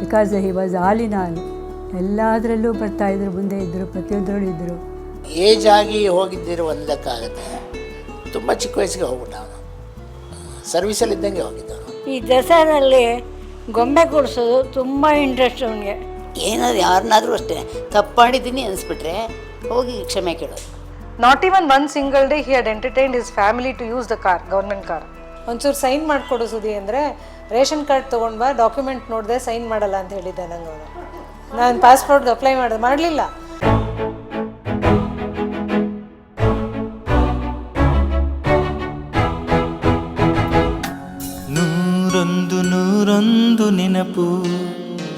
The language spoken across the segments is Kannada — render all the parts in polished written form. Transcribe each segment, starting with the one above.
Because he was all in all. ಎಲ್ಲದರಲ್ಲೂ ಬರ್ತಾಯಿದ್ರು, ಮುಂದೆ ಇದ್ದರು, ಪ್ರತಿಯೊಂದರಲ್ಲೂ ಇದ್ದರು. ಏಜ್ ಆಗಿ ಹೋಗಿದ್ದಿರೋ ಒಂದು ಲೆಕ್ಕ ಆಗುತ್ತೆ. ತುಂಬ ಚಿಕ್ಕ ವಯಸ್ಸಿಗೆ ಹೋಗ್ಬಿಟ್ಟ ಅವನು, ಸರ್ವೀಸಲ್ಲಿ ಇದ್ದಂಗೆ ಹೋಗಿದ್ದವನು. ಈ ದಸರಲ್ಲಿ ಗೊಂಬೆ ಕೊಡಿಸೋದು ತುಂಬ ಇಂಟ್ರೆಸ್ಟ್ ಅವನಿಗೆ. ಏನಾದ್ರು ಯಾರನ್ನಾದರೂ ಅಷ್ಟೇ ತಪ್ಪು ಮಾಡಿದ್ದೀನಿ ಅನಿಸ್ಬಿಟ್ರೆ ಹೋಗಿ ಕ್ಷಮೆ ಕೇಳೋದು. Not even one single day he had entertained his family to use the car, government car. ಒಂಚೂರು ಸೈನ್ ಮಾಡಿಕೊಡು ಸುದಿ ಅಂದರೆ, ರೇಷನ್ ಕಾರ್ಡ್ ತೊಗೊಂಡು ಬಾ, ಡಾಕ್ಯುಮೆಂಟ್ ನೋಡಿದೆ ಸೈನ್ ಮಾಡಲ್ಲ ಅಂತ ಹೇಳಿದ್ದೆ ನಂಗೆ ಅವನು. ನಾನು ಪಾಸ್ಪೋರ್ಟ್ಗೆ ಅಪ್ಲೈ ಮಾಡಲಿಲ್ಲ. ನೂರೊಂದು ನೆನಪು.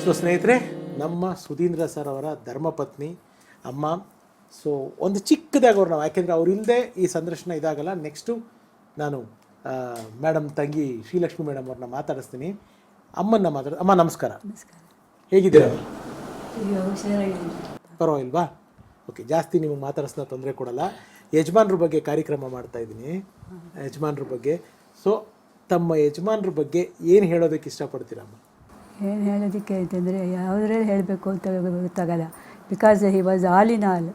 ಸೊ ಸ್ನೇಹಿತರೆ, ನಮ್ಮ ಸುಧೀಂದ್ರ ಸರ್ ಅವರ ಧರ್ಮಪತ್ನಿ ಅಮ್ಮ. ಸೊ ಒಂದು ಚಿಕ್ಕದಾಗಿ ಅವ್ರು ನಾವು, ಯಾಕೆಂದರೆ ಅವ್ರು ಇಲ್ಲದೆ ಈ ಸಂದರ್ಶನ ಇದಾಗಲ್ಲ. ನೆಕ್ಸ್ಟು ನಾನು ಮೇಡಮ್ ತಂಗಿ ಶ್ರೀಲಕ್ಷ್ಮಿ ಮೇಡಮ್ ಅವ್ರನ್ನ ಮಾತಾಡಿಸ್ತೀನಿ. ಅಮ್ಮ ನಮಸ್ಕಾರ. ಹೇಗಿದ್ದೀರಾ? ಪರವಾಗಿಲ್ವಾ? ಓಕೆ, ಜಾಸ್ತಿ ನಿಮಗೆ ಮಾತಾಡಿಸ್ತಾ ತೊಂದರೆ ಕೊಡಲ್ಲ. ಯಜಮಾನ್ರ ಬಗ್ಗೆ ಕಾರ್ಯಕ್ರಮ ಮಾಡ್ತಾಯಿದ್ದೀನಿ, ಯಜಮಾನ್ರ ಬಗ್ಗೆ. ಸೊ ತಮ್ಮ ಯಜಮಾನ್ರ ಬಗ್ಗೆ ಏನು ಹೇಳೋದಕ್ಕೆ ಇಷ್ಟಪಡ್ತೀರಮ್ಮ? ಏನು ಹೇಳೋದಕ್ಕೆ ಅಂತಂದರೆ ಯಾವುದ್ರಲ್ಲಿ ಹೇಳಬೇಕು ಅಂತ ಗೊತ್ತಾಗಲ್ಲ. Because he was all in all.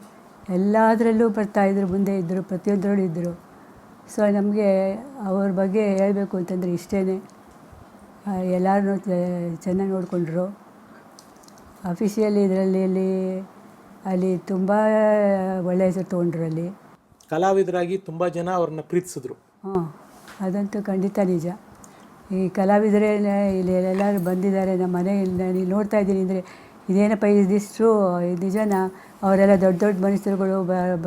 ಎಲ್ಲದರಲ್ಲೂ ಬರ್ತಾಯಿದ್ರು, ಮುಂದೆ ಇದ್ದರು, ಪ್ರತಿಯೊಂದರಲ್ಲೂ ಇದ್ದರು. ಸೊ ನಮಗೆ ಅವ್ರ ಬಗ್ಗೆ ಹೇಳಬೇಕು ಅಂತಂದರೆ ಇಷ್ಟೇ. ಎಲ್ಲರೂ ಚೆನ್ನಾಗಿ ನೋಡಿಕೊಂಡ್ರು. ಅಫಿಷಿಯಲ್ ಇದರಲ್ಲಿ ಅಲ್ಲಿ ತುಂಬ ಒಳ್ಳೆಯ ಹೆಸರು ತೊಗೊಂಡ್ರು. ಅಲ್ಲಿ ಕಲಾವಿದರಾಗಿ ತುಂಬ ಜನ ಅವ್ರನ್ನ ಪ್ರೀತಿಸಿದ್ರು. ಅದಂತೂ ಖಂಡಿತ ನಿಜ. ಈ ಕಲಾವಿದರೇ ಇಲ್ಲಿ ಎಲ್ಲರೂ ಬಂದಿದ್ದಾರೆ ನಮ್ಮ ಮನೆಯಿಂದ. ನೀವು ನೋಡ್ತಾ ಇದ್ದೀನಿ ಅಂದರೆ ಇದೇನಪ್ಪ ಇದಿಷ್ಟು ನಿಜನ, ಅವರೆಲ್ಲ ದೊಡ್ಡ ದೊಡ್ಡ ಮನುಷ್ಯರುಗಳು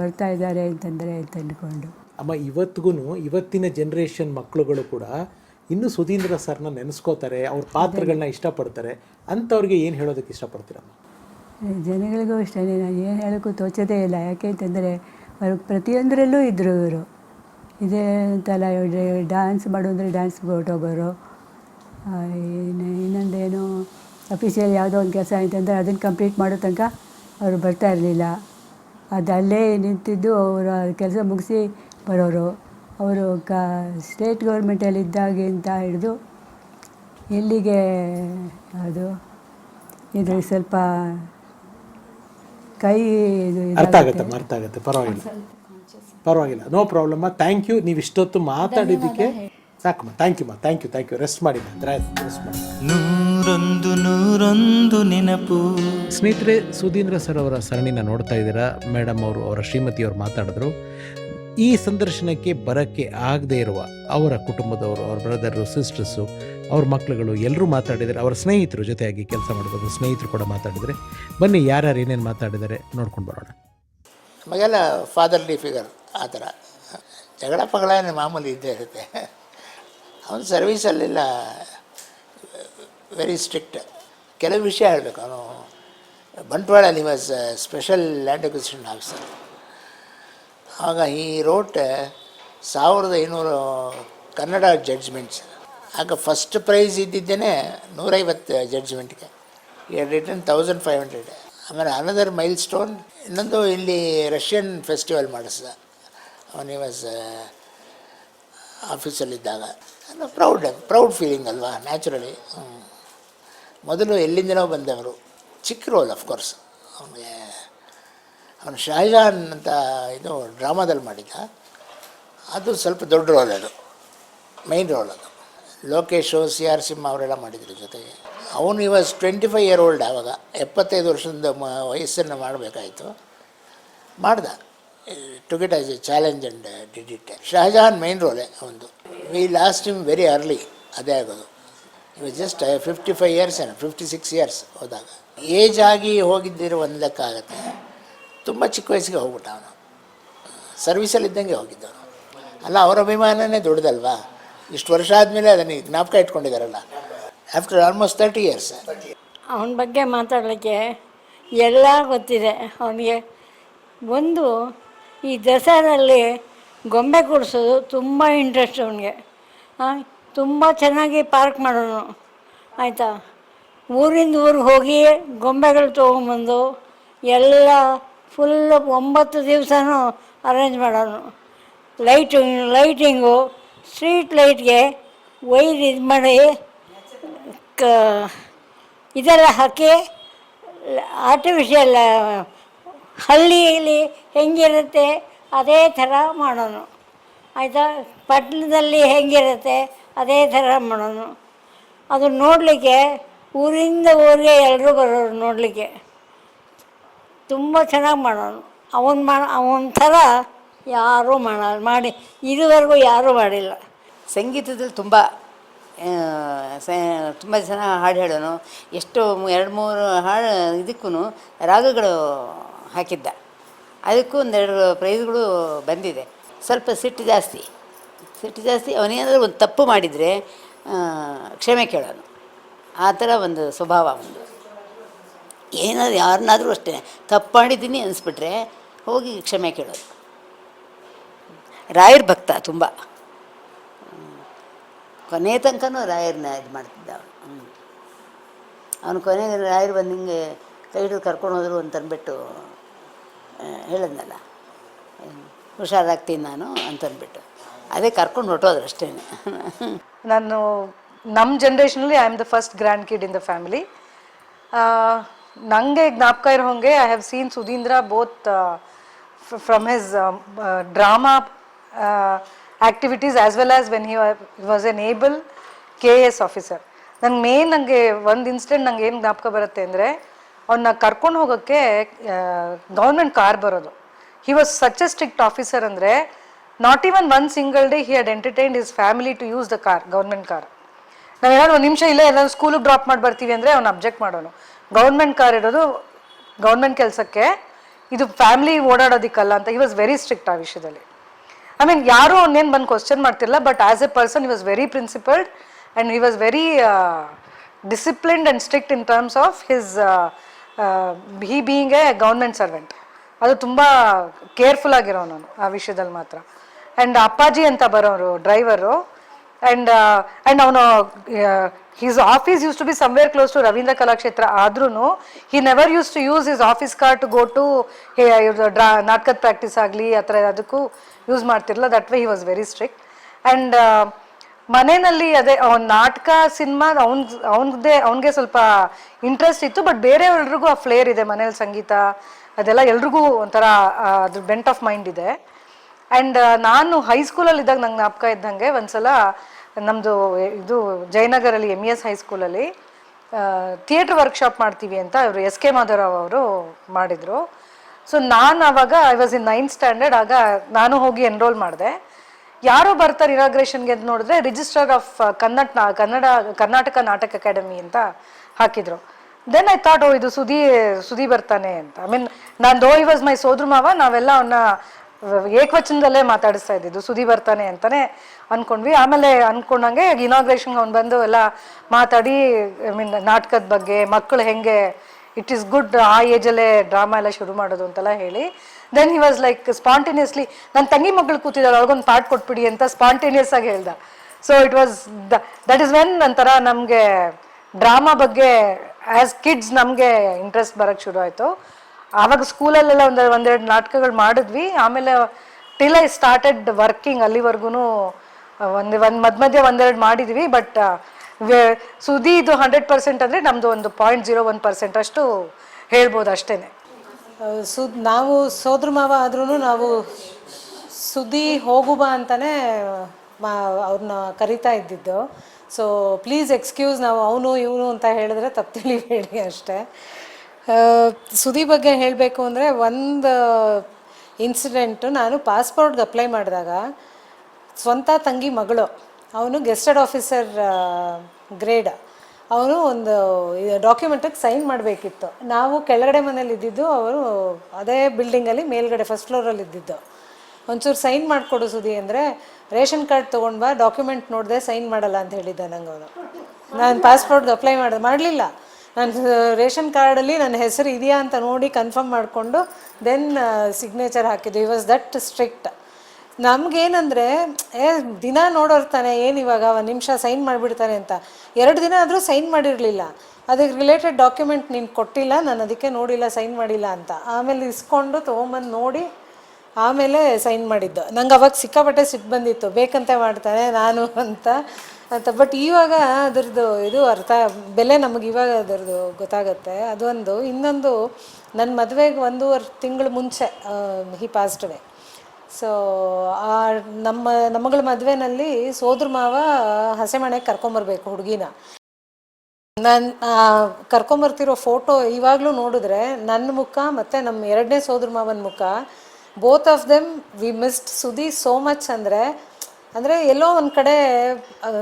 ಬರ್ತಾ ಇದ್ದಾರೆ ಅಂತಂದರೆ ಅಂತ ಅಂದ್ಕೊಂಡು. ಅಮ್ಮ, ಇವತ್ತಿಗೂ ಇವತ್ತಿನ ಜನ್ರೇಷನ್ ಮಕ್ಕಳುಗಳು ಕೂಡ ಇನ್ನೂ ಸುಧೀಂದ್ರ ಸರ್ನ ನೆನೆಸ್ಕೋತಾರೆ, ಅವ್ರ ಪಾತ್ರಗಳನ್ನ ಇಷ್ಟಪಡ್ತಾರೆ. ಅಂಥವ್ರಿಗೆ ಏನು ಹೇಳೋದಕ್ಕೆ ಇಷ್ಟಪಡ್ತೀರಮ್ಮ? ಜನಗಳಿಗೂ ಅಷ್ಟೇ, ನಾನು ಏನು ಹೇಳೋಕ್ಕೂ ತೋಚೋದೇ ಇಲ್ಲ. ಯಾಕೆ ಅಂತಂದರೆ ಅವರು ಪ್ರತಿಯೊಂದರಲ್ಲೂ ಇದ್ದರು. ಇವರು ಇದೇ ಅಂತಲ್ಲ, ಡ್ಯಾನ್ಸ್ ಮಾಡು ಅಂದರೆ ಡ್ಯಾನ್ಸ್ಗೆ ಹೊರಟೋಗೋರು. ಇನ್ನೊಂದೇನು ಅಫಿಷಿಯಲ್ ಯಾವುದೋ ಒಂದು ಕೆಲಸ ಅಂತಂದರೆ ಅದನ್ನು ಕಂಪ್ಲೀಟ್ ಮಾಡೋ ತನಕ ಅವರು ಬರ್ತಾ ಇರಲಿಲ್ಲ. ಅದು ಅಲ್ಲೇ ನಿಂತಿದ್ದು ಅವರು ಕೆಲಸ ಮುಗಿಸಿ ಬರೋರು. ಅವರು ಸ್ಟೇಟ್ ಗೌರ್ಮೆಂಟಲ್ಲಿ ಇದ್ದಾಗಿಂತ ಹಿಡಿದು ಇಲ್ಲಿಗೆ ಅದು ಇದು ಸ್ವಲ್ಪ ಕೈ ಅರ್ಥ ಆಗುತ್ತೆ. ಪರವಾಗಿಲ್ಲ, ನೋ ಪ್ರಾಬ್ಲಮ್ಮ. Thank you. ನೀವು ಇಷ್ಟೊತ್ತು ಮಾತಾಡಿದ್ದಕ್ಕೆ ಸಾಕಮ್ಮ. Thank you. ರೆಸ್ಟ್ ಮಾಡಿ. ನೂರೊಂದು ನೆನಪು. ಸ್ನೇಹಿತರೆ, ಸುಧೀಂದ್ರ ಸರ್ ಅವರ ಸರಣಿನ ನೋಡ್ತಾ ಇದ್ದೀರಾ. ಮೇಡಮ್ ಅವರು, ಅವರ ಶ್ರೀಮತಿಯವರು ಮಾತಾಡಿದ್ರು. ಈ ಸಂದರ್ಶನಕ್ಕೆ ಬರೋಕ್ಕೆ ಆಗದೆ ಇರುವ ಅವರ ಕುಟುಂಬದವರು, ಅವ್ರ ಬ್ರದರು, ಸಿಸ್ಟರ್ಸು, ಅವ್ರ ಮಕ್ಕಳುಗಳು ಎಲ್ಲರೂ ಮಾತಾಡಿದ್ದಾರೆ. ಅವರ ಸ್ನೇಹಿತರು ಜೊತೆಯಾಗಿ ಕೆಲಸ ಮಾಡ್ಬೋದು, ಸ್ನೇಹಿತರು ಕೂಡ ಮಾತಾಡಿದರೆ. ಬನ್ನಿ, ಯಾರ್ಯಾರು ಏನೇನು ಮಾತಾಡಿದ್ದಾರೆ ನೋಡ್ಕೊಂಡು ಬರೋಣ. ನಮಗೆಲ್ಲ ಫಾದರ್ಲಿ ಫಿಗರ್ ಆ ಥರ. ಜಗಳ ಪಗಳ ಮಾಮೂಲಿ ಇದ್ದೇ ಇರುತ್ತೆ. ಅವನು ಸರ್ವೀಸಲ್ಲೆಲ್ಲ ವೆರಿ ಸ್ಟ್ರಿಕ್ಟ್. ಕೆಲವು ವಿಷಯ ಹೇಳಬೇಕು. ಅವನು ಬಂಟ್ವಾಳಲ್ಲಿ was special land acquisition officer. ಆಗ ಈ ರೋಟ್ 1500 ಕನ್ನಡ ಜಡ್ಜ್ಮೆಂಟ್ಸ್. ಆಗ ಫಸ್ಟ್ ಪ್ರೈಸ್ ಇದ್ದಿದ್ದೇನೆ 150 ಜಡ್ಜ್ಮೆಂಟ್ಗೆ. ಈ ರಿಟರ್ನ್ 1500. ಆಮೇಲೆ ಅನದರ್ ಮೈಲ್ ಸ್ಟೋನ್, ಇನ್ನೊಂದು ಇಲ್ಲಿ ರಷ್ಯನ್ ಫೆಸ್ಟಿವಲ್ ಮಾಡಿಸ್ದ ಅವನು. ವಾಸ್ ಆಫೀಸಲ್ಲಿದ್ದಾಗ ಪ್ರೌಡ್ ಫೀಲಿಂಗ್ ಅಲ್ವಾ, ನ್ಯಾಚುರಲಿ. ಮೊದಲು ಎಲ್ಲಿಂದನೋ ಬಂದವರು. ಚಿಕ್ಕ ರೋಲ್ ಅಫ್ಕೋರ್ಸ್. ಅವನು ಶಾಜಹಾನ್ ಅಂತ ಇದು ಡ್ರಾಮಾದಲ್ಲಿ ಮಾಡಿದ್ದ. ಅದು ಸ್ವಲ್ಪ ದೊಡ್ಡ ರೋಲ್, ಅದು ಮೈನ್ ರೋಲ್. ಅದು ಲೋಕೇಶು, CR ಸಿಂಹ ಅವರೆಲ್ಲ ಮಾಡಿದ್ರು ಜೊತೆಗೆ. ಅವನು ಇವಾಸ್ 25 ಇಯರ್ ಓಲ್ಡ್. ಆವಾಗ 75 ವರ್ಷದ ವಯಸ್ಸನ್ನು ಮಾಡಬೇಕಾಯಿತು. ಮಾಡ್ದ. Took it as a challenge and did it. Shahjahan main role ಅವನದು. We lost him very early. ಅದೇ ಆಗೋದು. ಇವಾಗ ಜಸ್ಟ್ 55 ಇಯರ್ಸ್ 56 ಇಯರ್ಸ್ ಹೋದಾಗ. ಏಜ್ ಆಗಿ ಹೋಗಿದ್ದಿರೋ ಒಂದು ಲೆಕ್ಕ ಆಗುತ್ತೆ. ತುಂಬ ಚಿಕ್ಕ ವಯಸ್ಸಿಗೆ ಹೋಗ್ಬಿಟ್ಟ ಅವನು, ಸರ್ವೀಸಲ್ಲಿ ಇದ್ದಂಗೆ ಹೋಗಿದ್ದವನು. ಅಲ್ಲ, ಅವರ ಅಭಿಮಾನನೇ ದೊಡ್ಡದಲ್ವಾ. ಇಷ್ಟು ವರ್ಷ ಆದಮೇಲೆ ಅದನ್ನು ಜ್ಞಾಪಕ ಇಟ್ಕೊಂಡಿದ್ದಾರಲ್ಲ, ಆಫ್ಟರ್ ಆಲ್ಮೋಸ್ಟ್ 30 ಇಯರ್ಸ್. ಅವನ ಬಗ್ಗೆ ಮಾತಾಡಲಿಕ್ಕೆ ಎಲ್ಲ ಗೊತ್ತಿದೆ ಅವನಿಗೆ. ಒಂದು ಈ ದಸರಲ್ಲಿ ಗೊಂಬೆ ಕೊಡಿಸೋದು ತುಂಬ ಇಂಟ್ರೆಸ್ಟ್ ಅವನಿಗೆ. ತುಂಬ ಚೆನ್ನಾಗಿ ಪಾರ್ಕ್ ಮಾಡೋನು, ಆಯಿತಾ. ಊರಿಂದ ಊರಿಗೆ ಹೋಗಿ ಗೊಂಬೆಗಳು ತೊಗೊಂಬಂದು ಎಲ್ಲ ಫುಲ್ 9 ದಿವಸನೂ ಅರೇಂಜ್ ಮಾಡೋನು. ಲೈಟಿಂಗು, ಸ್ಟ್ರೀಟ್ ಲೈಟ್ಗೆ ವೈರ್ ಇದು ಮಾಡಿ ಇದೆಲ್ಲ ಹಾಕಿ ಆರ್ಟಿಫಿಷಿಯಲ್ ಹಳ್ಳಿಯಲ್ಲಿ ಹೆಂಗಿರುತ್ತೆ ಅದೇ ಥರ ಮಾಡೋನು, ಆಯಿತಾ. ಪಟ್ಟಣದಲ್ಲಿ ಹೆಂಗಿರುತ್ತೆ ಅದೇ ಥರ ಮಾಡೋನು. ಅದು ನೋಡಲಿಕ್ಕೆ ಊರಿಂದ ಊರಿಗೆ ಎಲ್ಲರೂ ಬರೋರು ನೋಡಲಿಕ್ಕೆ. ತುಂಬ ಚೆನ್ನಾಗಿ ಮಾಡೋನು. ಅವನ ಥರ ಯಾರೂ ಮಾಡಿ ಇದುವರೆಗೂ ಯಾರೂ ಮಾಡಿಲ್ಲ. ಸಂಗೀತದಲ್ಲಿ ತುಂಬ ತುಂಬ ಚೆನ್ನಾಗಿ ಹಾಡು ಹೇಳೋನು. ಎಷ್ಟು 2-3 ಹಾಡು ಇದಕ್ಕೂ ರಾಗಗಳು ಹಾಕಿದ್ದ. ಅದಕ್ಕೂ 1-2 ಪ್ರೈಸ್ಗಳು ಬಂದಿದೆ. ಸ್ವಲ್ಪ ಸಿಟ್ಟು ಜಾಸ್ತಿ. ಅವನೇನಾದರೂ ಒಂದು ತಪ್ಪು ಮಾಡಿದರೆ ಕ್ಷಮೆ ಕೇಳೋನು. ಆ ಥರ ಒಂದು ಸ್ವಭಾವ ಒಂದು. ಏನಾದರೂ ಯಾರನ್ನಾದರೂ ಅಷ್ಟೇ ತಪ್ಪು ಮಾಡಿದ್ದೀನಿ ಅನಿಸ್ಬಿಟ್ರೆ ಹೋಗಿ ಕ್ಷಮೆ ಕೇಳೋದು. ರಾಯರ ಭಕ್ತ ತುಂಬ. ಕೊನೆ ತನಕನೂ ರಾಯರನ್ನ ಇದು ಮಾಡ್ತಿದ್ದ ಅವನು. ಅವನು ಕೊನೆಗೆ ರಾಯರು ಬಂದು ಹಿಂಗೆ ಕೈ ಹಿಡಿದು ಕರ್ಕೊಂಡು ಹೋದರು ಅಂತಂದ್ಬಿಟ್ಟು ಹೇಳಿದ್ನಲ್ಲ, ಹುಷಾರಾಗ್ತೀನಿ ನಾನು ಅಂತಂದ್ಬಿಟ್ಟು, ಅದೇ ಕರ್ಕೊಂಡು ಹೊರಟೋದ್ರು ಅಷ್ಟೇ. ನಮ್ಮ ಜನ್ರೇಷನಲ್ಲಿ I am the first grand kid in the family. ನನಗೆ ಜ್ಞಾಪಕ ಇರೋ ಹಾಗೆ I have seen Sudhindra both from his drama activities as well as when he was an able KS officer. ನನಗೆ ಒಂದು ಇನ್ಸಿಡೆಂಟ್ ನಂಗೆ ಏನು ಜ್ಞಾಪಕ ಬರುತ್ತೆ ಅಂದರೆ, ಅವನ್ನ ಕರ್ಕೊಂಡು ಹೋಗೋಕ್ಕೆ ಗೌರ್ಮೆಂಟ್ ಕಾರ್ ಬರೋದು. He was such A strict officer ಅಂದರೆ, not even 1 single day he had entertained his family to use the car, government car. ನಾವೇನಾದ್ರು 1 ನಿಮಿಷ ಇಲ್ಲೇ ಎಲ್ಲರೂ ಸ್ಕೂಲಿಗೆ ಡ್ರಾಪ್ ಮಾಡಿ ಬರ್ತೀವಿ ಅಂದರೆ ಅವ್ನು ಅಬ್ಜೆಕ್ಟ್ ಮಾಡೋನು. ಗೌರ್ಮೆಂಟ್ ಕಾರ್ ಇರೋದು ಗೌರ್ಮೆಂಟ್ ಕೆಲಸಕ್ಕೆ, ಇದು ಫ್ಯಾಮಿಲಿ ಓಡಾಡೋದಕ್ಕಲ್ಲ ಅಂತ. ಹಿ ವಾಸ್ ವೆರಿ ಸ್ಟ್ರಿಕ್ಟ್ ಆ ವಿಷಯದಲ್ಲಿ. ಐ ಮೀನ್ ಯಾರೂ ಅವನ್ನೇನು ಬಂದು ಕ್ವಶನ್ ಮಾಡ್ತಿರಲ್ಲ, but as A person he was very principled and he was very disciplined and strict in terms of his he being A government servant. ಅದು ತುಂಬ ಕೇರ್ಫುಲ್ ಆಗಿರೋನು ನಾನು ಆ ವಿಷಯದಲ್ಲಿ ಮಾತ್ರ. ಆ್ಯಂಡ್ ಅಪ್ಪಾಜಿ ಅಂತ ಬರೋರು ಡ್ರೈವರು. ಆ್ಯಂಡ್ ಅವನು his office used to be somewhere close to Ravindra Kalakshetra. ಆದ್ರೂ he never used to use his office car to go to ನಾಟಕದ ಪ್ರಾಕ್ಟೀಸ್ ಆಗಲಿ ಆ ಥರ ಅದಕ್ಕೂ ಯೂಸ್ ಮಾಡ್ತಿರಲಿಲ್ಲ. That way he was very strict. And ಮನೆಯಲ್ಲಿ ಅದೇ ಅವ್ನ ನಾಟಕ ಸಿನಿಮಾ ಅವನಿಗೆ ಸ್ವಲ್ಪ ಇಂಟ್ರೆಸ್ಟ್ ಇತ್ತು, ಬಟ್ ಬೇರೆಯವ್ರಿಗೂ ಆ ಫ್ಲೇರ್ ಇದೆ. ಮನೇಲಿ ಸಂಗೀತ ಅದೆಲ್ಲ ಎಲ್ರಿಗೂ ಒಂಥರ ಅದ್ರ ಬೆಂಟ್ ಆಫ್ ಮೈಂಡ್ ಇದೆ. ಆ್ಯಂಡ್ ನಾನು ಹೈಸ್ಕೂಲಲ್ಲಿ ಇದ್ದಾಗ ನಂಗೆ ಜ್ಞಾಪಕ ಇದ್ದಂಗೆ ಒಂದ್ಸಲ ನಮ್ಮದು ಇದು ಜಯನಗರಲ್ಲಿ MES ಹೈಸ್ಕೂಲಲ್ಲಿ ಥಿಯೇಟ್ರ್ ವರ್ಕ್ಶಾಪ್ ಮಾಡ್ತೀವಿ ಅಂತ ಅವರು SK ಮಾಧವರಾವ್ ಅವರು ಮಾಡಿದರು. ಸೊ ನಾನು ಆವಾಗ I was in 9th standard. ಆಗ ನಾನು ಹೋಗಿ ಎನ್ರೋಲ್ ಮಾಡಿದೆ. ಯಾರೋ ಬರ್ತಾರೆ ಇನಾಗ್ರೇಷನ್ಗೆ ಅಂತ ನೋಡಿದ್ರೆ ರಿಜಿಸ್ಟ್ರಾರ್ ಆಫ್ ಕರ್ನಾಟಕ ನಾಟಕ ಅಕಾಡೆಮಿ ಅಂತ ಹಾಕಿದ್ರು. ದೆನ್ ಐ ಥಾಟ್ ಇದು ಸುದಿ ಬರ್ತಾನೆ ಅಂತ. ಐ ಮೀನ್ ನಾನು ಹಿ ವಾಸ್ ಮೈ ಸೋದ್ರ ಮಾವ, ನಾವೆಲ್ಲ ಅವನ್ನ ಏಕವಚನದಲ್ಲೇ ಮಾತಾಡಿಸ್ತಾ ಇದ್ದಿದ್ದು, ಸುದಿ ಬರ್ತಾನೆ ಅಂತಾನೆ ಅಂದ್ಕೊಂಡ್ವಿ. ಆಮೇಲೆ ಅಂದ್ಕೊಂಡಂಗೆ ಇನಾಗ್ರೇಷನ್ಗೆ ಅವ್ನು ಬಂದು ಎಲ್ಲ ಮಾತಾಡಿ, ಐ ಮೀನ್ ನಾಟಕದ ಬಗ್ಗೆ, ಮಕ್ಕಳು ಹೆಂಗೆ ಇಟ್ ಈಸ್ ಗುಡ್ ಆ ಏಜಲ್ಲೇ ಡ್ರಾಮಾ ಎಲ್ಲ ಶುರು ಮಾಡೋದು ಅಂತೆಲ್ಲ ಹೇಳಿ, then he was like spontaneously, ನನ್ನ ತಂಗಿ ಮಗಳು ಕೂತಿದ್ದಾಳೆ ಅವ್ರಿಗೊಂದು ಪಾಠ ಕೊಟ್ಬಿಡಿ ಅಂತ ಸ್ಪಾಂಟೇನಿಯಸ್ ಆಗಿ ಹೇಳ್ದ. So it was that is when ಒಂಥರ ನಮಗೆ ಡ್ರಾಮಾ ಬಗ್ಗೆ ಆ್ಯಸ್ ಕಿಡ್ಸ್ ನಮಗೆ ಇಂಟ್ರೆಸ್ಟ್ ಬರೋಕ್ಕೆ ಶುರು ಆಯಿತು. ಆವಾಗ ಸ್ಕೂಲಲ್ಲೆಲ್ಲ ಒಂದೆರಡು ನಾಟಕಗಳು ಮಾಡಿದ್ವಿ. ಆಮೇಲೆ ಟಿಲ್ ಐ ಸ್ಟಾರ್ಟೆಡ್ ವರ್ಕಿಂಗ್ ಅಲ್ಲಿವರೆಗೂ ಮಧ್ಯ ಒಂದೆರಡು ಮಾಡಿದ್ವಿ. ಬಟ್ ಸುದಿ ಇದು 100% ಅಂದರೆ ನಮ್ಮದು ಒಂದು 0.01% ಅಷ್ಟು ಹೇಳ್ಬೋದು ಅಷ್ಟೇ. ನಾವು ಸೋದ್ರ ಮಾವ ಆದ್ರೂ ನಾವು ಸುದಿ ಹೋಗು ಬಾ ಅಂತಲೇ ಅವ್ರನ್ನ ಕರಿತಾ ಇದ್ದಿದ್ದು. ಸೊ ಪ್ಲೀಸ್ ಎಕ್ಸ್ಕ್ಯೂಸ್, ನಾವು ಅವನು ಇವನು ಅಂತ ಹೇಳಿದ್ರೆ ತಪ್ಪು ತಿಳಿಬೇಡಿ ಅಷ್ಟೇ. ಸುದಿ ಬಗ್ಗೆ ಹೇಳಬೇಕು ಅಂದರೆ ಒಂದು ಇನ್ಸಿಡೆಂಟು, ನಾನು ಪಾಸ್ಪೋರ್ಟ್ಗೆ ಅಪ್ಲೈ ಮಾಡಿದಾಗ ಸ್ವಂತ ತಂಗಿ ಮಗಳು, ಅವನು ಗೆಸ್ಟೆಡ್ ಆಫೀಸರ್ ಗ್ರೇಡ್, ಅವನು ಒಂದು ಡಾಕ್ಯುಮೆಂಟಿಗೆ ಸೈನ್ ಮಾಡಬೇಕಿತ್ತು. ನಾವು ಕೆಳಗಡೆ ಮನೇಲಿ ಇದ್ದಿದ್ದು, ಅವರು ಅದೇ ಬಿಲ್ಡಿಂಗಲ್ಲಿ ಮೇಲ್ಗಡೆ ಫಸ್ಟ್ ಫ್ಲೋರಲ್ಲಿ ಇದ್ದಿದ್ದು. ಒಂಚೂರು ಸೈನ್ ಮಾಡಿಕೊಡು ಸುದಿ ಅಂದರೆ, ರೇಷನ್ ಕಾರ್ಡ್ ತೊಗೊಂಡು ಬಾ, ಡಾಕ್ಯುಮೆಂಟ್ ನೋಡಿದೆ ಸೈನ್ ಮಾಡಲ್ಲ ಅಂತ ಹೇಳಿದ್ದ ನಂಗೆ ಅವನು. ನಾನು ಪಾಸ್ಪೋರ್ಟ್ಗೆ ಅಪ್ಲೈ ಮಾಡಲಿಲ್ಲ. ನಾನು ರೇಷನ್ ಕಾರ್ಡಲ್ಲಿ ನನ್ನ ಹೆಸರು ಇದೆಯಾ ಅಂತ ನೋಡಿ ಕನ್ಫರ್ಮ್ ಮಾಡಿಕೊಂಡು ದೆನ್ ಸಿಗ್ನೇಚರ್ ಹಾಕಿದ್ದು. ಈ ವಾಸ್ ದಟ್ ಸ್ಟ್ರಿಕ್ಟ್. ನಮಗೇನಂದರೆ ದಿನ ನೋಡೋರ್ತಾನೆ, ಏನು ಇವಾಗ 1 ನಿಮಿಷ ಸೈನ್ ಮಾಡಿಬಿಡ್ತಾನೆ ಅಂತ. 2 ದಿನ ಆದರೂ ಸೈನ್ ಮಾಡಿರಲಿಲ್ಲ. ಅದಕ್ಕೆ ರಿಲೇಟೆಡ್ ಡಾಕ್ಯುಮೆಂಟ್ ನೀನು ಕೊಟ್ಟಿಲ್ಲ, ನಾನು ಅದಕ್ಕೆ ನೋಡಿಲ್ಲ, ಸೈನ್ ಮಾಡಿಲ್ಲ ಅಂತ. ಆಮೇಲೆ ಇಸ್ಕೊಂಡು ತೊಗೊಂಬಂದು ನೋಡಿ ಆಮೇಲೆ ಸೈನ್ ಮಾಡಿದ್ದು. ನಂಗೆ ಅವಾಗ ಸಿಕ್ಕಾಪಟ್ಟೆ ಸಿಟ್ಟು ಬಂದಿತ್ತು, ಬೇಕಂತ ಮಾಡ್ತಾನೆ ನಾನು ಅಂತ. ಅಂತ. ಬಟ್ ಇವಾಗ ಅದರದ್ದು ಇದು ಅರ್ಥ ಬೆಲೆ ನಮಗೆ ಇವಾಗ ಅದರದ್ದು ಗೊತ್ತಾಗುತ್ತೆ. ಅದೊಂದು. ಇನ್ನೊಂದು, ನನ್ನ ಮದುವೆಗೆ 1.5 ತಿಂಗಳು ಮುಂಚೆ ಹಿ ಪಾಸ್ಡ್ ಅವೇ. ಸೊ ನಮ್ಮಗಳ ಮದುವೆನಲ್ಲಿ ಸೋದ್ರ ಮಾವ ಹಸೆಮಣೆಗೆ ಕರ್ಕೊಂಬರ್ಬೇಕು ಹುಡುಗಿನ. ನಾನು ಕರ್ಕೊಂಬರ್ತಿರೋ ಫೋಟೋ ಇವಾಗಲೂ ನೋಡಿದ್ರೆ ನನ್ನ ಮುಖ ಮತ್ತು ನಮ್ಮ 2ನೇ ಸೋದ್ರ ಮಾವನ ಮುಖ, both of them we missed ಸುದಿ ಸೋ ಮಚ್. ಅಂದರೆ ಎಲ್ಲೋ ಒಂದು ಕಡೆ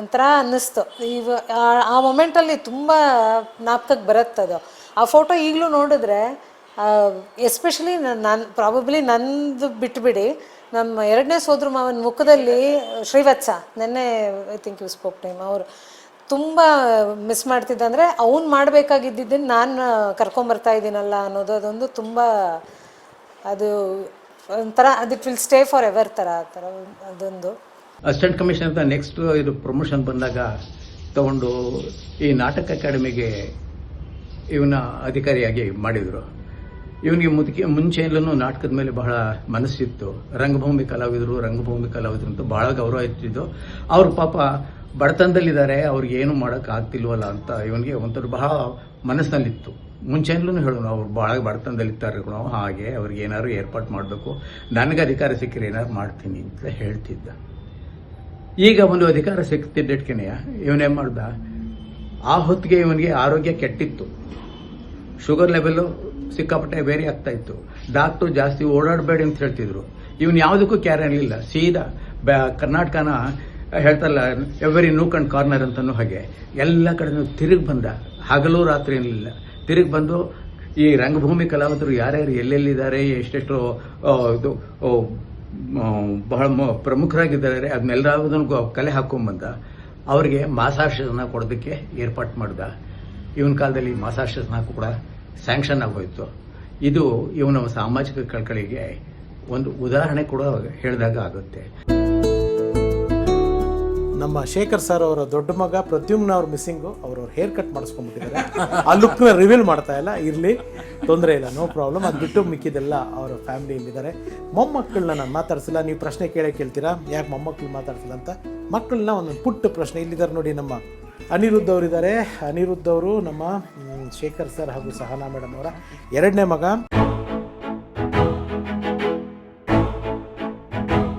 ಒಂಥರ ಅನ್ನಿಸ್ತು. ಆ ಮೊಮೆಂಟಲ್ಲಿ ತುಂಬ ಜ್ಞಾಪಕಕ್ಕೆ ಬರುತ್ತದು. ಆ ಫೋಟೋ ಈಗಲೂ ನೋಡಿದ್ರೆ, ಎಸ್ಪೆಷಲಿ ನಾನು ಪ್ರಾಬಬ್ಲಿ ನಂದು ಬಿಟ್ಬಿಡಿ, ನಮ್ಮ 2ನೇ ಸೋದ್ರ ಮಾವನ ಮುಖದಲ್ಲಿ ಶ್ರೀವತ್ಸ, ನೆನ್ನೆ I think you spoke time, ಅವರು ತುಂಬ ಮಿಸ್ ಮಾಡ್ತಿದ್ದೆ. ಅಂದರೆ ಅವ್ನು ಮಾಡಬೇಕಾಗಿದ್ದನ್ನು ನಾನು ಕರ್ಕೊಂಬರ್ತಾ ಇದ್ದೀನಲ್ಲ ಅನ್ನೋದು, ಅದೊಂದು ತುಂಬ ಅದು ಒಂಥರ ಅದು it will stay for ever ಥರ ಆ ಥರ ಅದೊಂದು. ಅಸಿಸ್ಟೆಂಟ್ ಕಮಿಷನರ್ ಅಂತ ನೆಕ್ಸ್ಟ್ ಇದು ಪ್ರಮೋಷನ್ ಬಂದಾಗ ತಗೊಂಡು ಈ ನಾಟಕ ಅಕಾಡೆಮಿಗೆ ಇವನ ಅಧಿಕಾರಿಯಾಗಿ ಮಾಡಿದರು. ಇವನಿಗೆ ಮುಂಚೆಯಲ್ಲೂ ನಾಟಕದ ಮೇಲೆ ಬಹಳ ಮನಸ್ಸಿತ್ತು. ರಂಗಭೂಮಿ ಕಲಾವಿದರು ಅಂತ ಬಹಳ ಗೌರವ ಇರ್ತಿದ್ದು. ಅವರು ಪಾಪ ಬಡತನದಲ್ಲಿದ್ದಾರೆ, ಅವ್ರಿಗೆ ಏನು ಮಾಡೋಕ್ಕೆ ಆಗ್ತಿಲ್ವಲ್ಲ ಅಂತ ಇವನಿಗೆ ಒಂಥರ ಬಹಳ ಮನಸ್ಸಿನಲ್ಲಿತ್ತು. ಮುಂಚೆಯಲ್ಲೂ ಹೇಳೋನು, ಅವ್ರು ಭಾಳ ಬಡತನದಲ್ಲಿದ್ದಾರೆ ಕಣೋ, ಹಾಗೆ ಅವ್ರಿಗೆ ಏನಾದ್ರು ಏರ್ಪಾಟ್ ಮಾಡಬೇಕು, ನನಗೆ ಅಧಿಕಾರ ಸಿಕ್ಕರೆ ಏನಾದ್ರು ಮಾಡ್ತೀನಿ ಅಂತ ಹೇಳ್ತಿದ್ದ. ಈಗ ಒಂದು ಅಧಿಕಾರ ಸಿಕ್ತಿದ್ದಟ್ಕೆನೆಯ ಇವನೇ ಮಾಡ್ದ. ಆ ಹೊತ್ತಿಗೆ ಇವನಿಗೆ ಆರೋಗ್ಯ ಕೆಟ್ಟಿತ್ತು, ಶುಗರ್ ಲೆವೆಲ್ಲು ಸಿಕ್ಕಾಪಟ್ಟೆ ಬೇರೆ ಆಗ್ತಾ ಇತ್ತು. ಡಾಕ್ಟ್ರು ಜಾಸ್ತಿ ಓಡಾಡಬೇಡಿ ಅಂತ ಹೇಳ್ತಿದ್ರು. ಇವನು ಯಾವುದಕ್ಕೂ ಕ್ಯಾರ್ ಅನ್ನಲಿಲ್ಲ. ಸೀದಾ ಕರ್ನಾಟಕನ ಹೇಳ್ತಲ್ಲ ಎವ್ರಿ ನೂಕ್ ಅಂಡ್ ಕಾರ್ನರ್ ಅಂತನೂ ಹಾಗೆ ಎಲ್ಲ ಕಡೆ ತಿರುಗಿ ಬಂದ. ಹಗಲು ರಾತ್ರಿ ಏನಿಲ್ಲ, ತಿರುಗಿ ಬಂದು ಈ ರಂಗಭೂಮಿ ಕಲಾವಿದರು ಯಾರ್ಯಾರು ಎಲ್ಲೆಲ್ಲಿದ್ದಾರೆ, ಎಷ್ಟೆಷ್ಟು ಇದು ಬಹಳ ಪ್ರಮುಖರಾಗಿದ್ದಾರೆ, ಅದನ್ನೆಲ್ಲದನ್ನು ಕಲೆ ಹಾಕೊಂಡ್ಬಂದ. ಅವರಿಗೆ ಮಾಸಾಶನ ಕೊಡೋದಕ್ಕೆ ಏರ್ಪಾಟ್ ಮಾಡ್ದ. ಇವನ ಕಾಲದಲ್ಲಿ ಮಾಸಾಶನ ಕೂಡ ಸ್ಯಾಂಕ್ಷನ್ ಆಗೋಯ್ತು. ಇದು ಇವನ ಸಾಮಾಜಿಕ ಕಳಕಳಿಗೆ ಒಂದು ಉದಾಹರಣೆ ಕೂಡ ಹೇಳಿದಾಗ ಆಗುತ್ತೆ. ನಮ್ಮ ಶೇಖರ್ ಸರ್ ಅವರ ದೊಡ್ಡ ಮಗ ಪ್ರದ್ಯುಮ್ನ ಅವ್ರ ಮಿಸ್ಸಿಂಗು, ಅವ್ರ ಹೇರ್ ಕಟ್ ಮಾಡಿಸ್ಕೊಂಡ್ಬಿಟ್ಟಿದ್ದಾರೆ. ಆ ಲುಕ್ನ ರಿವೀಲ್ ಮಾಡ್ತಾ ಇಲ್ಲ, ಇರಲಿ, ತೊಂದರೆ ಇಲ್ಲ, ನೋ ಪ್ರಾಬ್ಲಮ್. ಅದು ಬಿಟ್ಟು ಮಿಕ್ಕಿದೆಲ್ಲ ಅವರ ಫ್ಯಾಮಿಲಿಯಲ್ಲಿದ್ದಾರೆ. ಮೊಮ್ಮಕ್ಕಳನ್ನ ನಾನು ಮಾತಾಡ್ಸಿಲ್ಲ. ನೀವು ಪ್ರಶ್ನೆ ಕೇಳ್ತೀರಾ, ಯಾಕೆ ಮೊಮ್ಮಕ್ಕಳು ಮಾತಾಡ್ಸಿಲ್ಲ ಅಂತ. ಮಕ್ಕಳನ್ನ ಒಂದೊಂದು ಪುಟ್ಟ ಪ್ರಶ್ನೆ. ಇಲ್ಲಿದ್ದಾರೆ ನೋಡಿ, ನಮ್ಮ ಅನಿರುದ್ಧ್ ಅವರಿದ್ದಾರೆ. ಅನಿರುದ್ಧ್ ಅವರು ನಮ್ಮ ಶೇಖರ್ ಸರ್ ಹಾಗೂ ಸಹನಾ ಮೇಡಮ್ ಅವರ 2ನೇ ಮಗ.